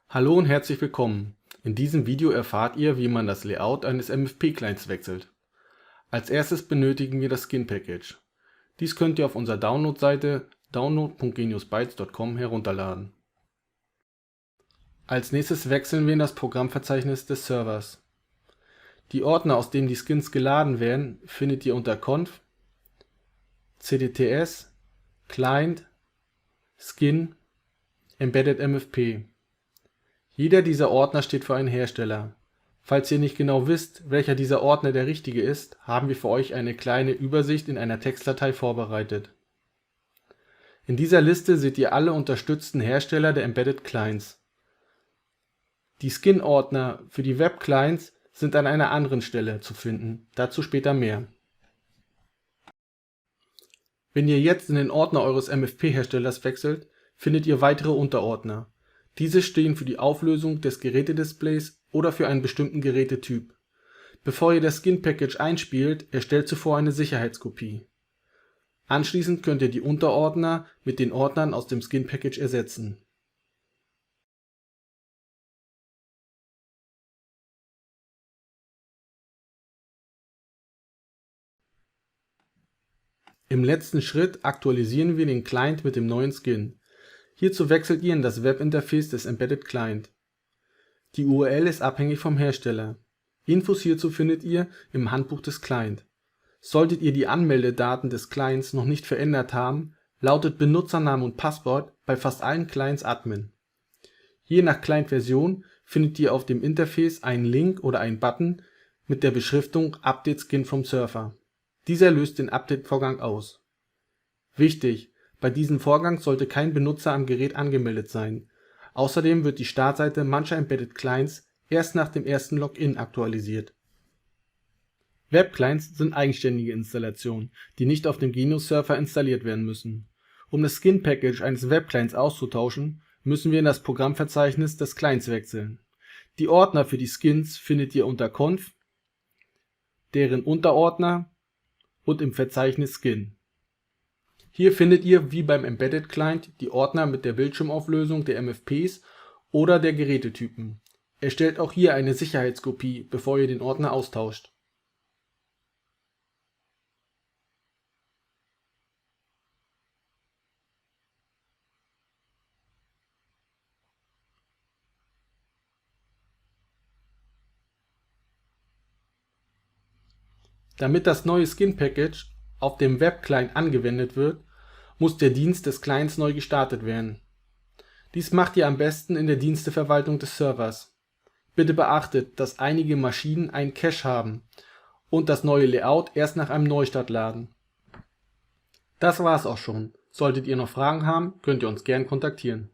Hallo und herzlich willkommen. In diesem Video erfahrt ihr, wie man das Layout eines MFP-Clients wechselt. Als erstes benötigen wir das Skin Package. Dies könnt ihr auf unserer Download-Seite download.geniusbytes.com herunterladen. Als nächstes wechseln wir in das Programmverzeichnis des Servers. Die Ordner, aus denen die Skins geladen werden, findet ihr unter Conf, CDTS, Client, Skin, Embedded MFP. Jeder dieser Ordner steht für einen Hersteller. Falls ihr nicht genau wisst, welcher dieser Ordner der richtige ist, haben wir für euch eine kleine Übersicht in einer Textdatei vorbereitet. In dieser Liste seht ihr alle unterstützten Hersteller der Embedded Clients. Die Skin-Ordner für die Web-Clients sind an einer anderen Stelle zu finden, dazu später mehr. Wenn ihr jetzt in den Ordner eures MFP-Herstellers wechselt, findet ihr weitere Unterordner. Diese stehen für die Auflösung des Gerätedisplays oder für einen bestimmten Gerätetyp. Bevor ihr das Skin-Package einspielt, erstellt zuvor eine Sicherheitskopie. Anschließend könnt ihr die Unterordner mit den Ordnern aus dem Skin-Package ersetzen. Im letzten Schritt aktualisieren wir den Client mit dem neuen Skin. Hierzu wechselt ihr in das Webinterface des Embedded Client. Die URL ist abhängig vom Hersteller. Infos hierzu findet ihr im Handbuch des Client. Solltet ihr die Anmeldedaten des Clients noch nicht verändert haben, lautet Benutzername und Passwort bei fast allen Clients Admin. Je nach Client-Version findet ihr auf dem Interface einen Link oder einen Button mit der Beschriftung Update Skin from Surfer. Dieser löst den Update-Vorgang aus. Wichtig: Bei diesem Vorgang sollte kein Benutzer am Gerät angemeldet sein. Außerdem wird die Startseite mancher Embedded Clients erst nach dem ersten Login aktualisiert. Web-Clients sind eigenständige Installationen, die nicht auf dem Genius-Surfer installiert werden müssen. Um das Skin-Package eines Web-Clients auszutauschen, müssen wir in das Programmverzeichnis des Clients wechseln. Die Ordner für die Skins findet ihr unter Conf, deren Unterordner und im Verzeichnis Skin. Hier findet ihr wie beim Embedded Client die Ordner mit der Bildschirmauflösung der MFPs oder der Gerätetypen. Erstellt auch hier eine Sicherheitskopie, bevor ihr den Ordner austauscht. Damit das neue Skin-Package auf dem Web-Client angewendet wird, muss der Dienst des Clients neu gestartet werden. Dies macht ihr am besten in der Diensteverwaltung des Servers. Bitte beachtet, dass einige Maschinen einen Cache haben und das neue Layout erst nach einem Neustart laden. Das war's auch schon. Solltet ihr noch Fragen haben, könnt ihr uns gern kontaktieren.